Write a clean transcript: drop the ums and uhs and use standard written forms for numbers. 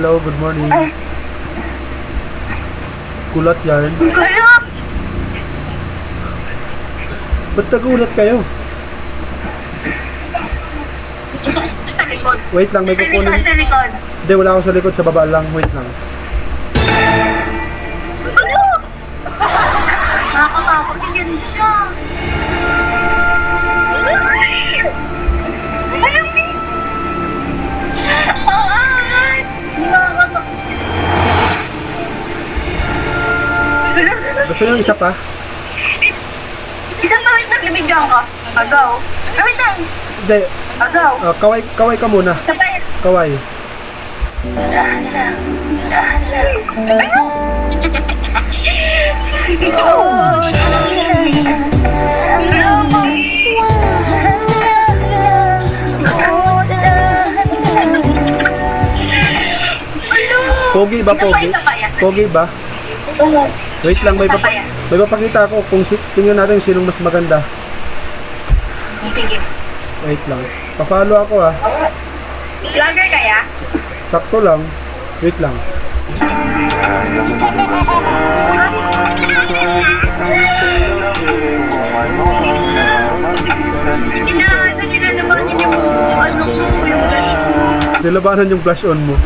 hello, good morning. Ay. Kulat yan. Ano? Ba't nagulat kayo? Sa likod. Wait lang, may Sa likod, kukunin. sa likod. Hindi, wala ako sa likod, sa baba lang. Wait lang. Ano? Nakakatakot yan siya. Gusto nyo isa pa? Isang tawid na bibigyan ka. Agaw. Wait lang. Hindi, Agaw. kaway ka muna. Sabay. Kaway. Pogi ba, pogi? Pogi ba? Wait lang, may papakita ako kung tingnan natin sinong mas maganda. Sige. Wait lang. Pa-follow ako ah. Vlogger kaya? Sakto lang. Wait lang. Kinalabanan niyo yung ano mo, yung Nilabanan yung flash on mo.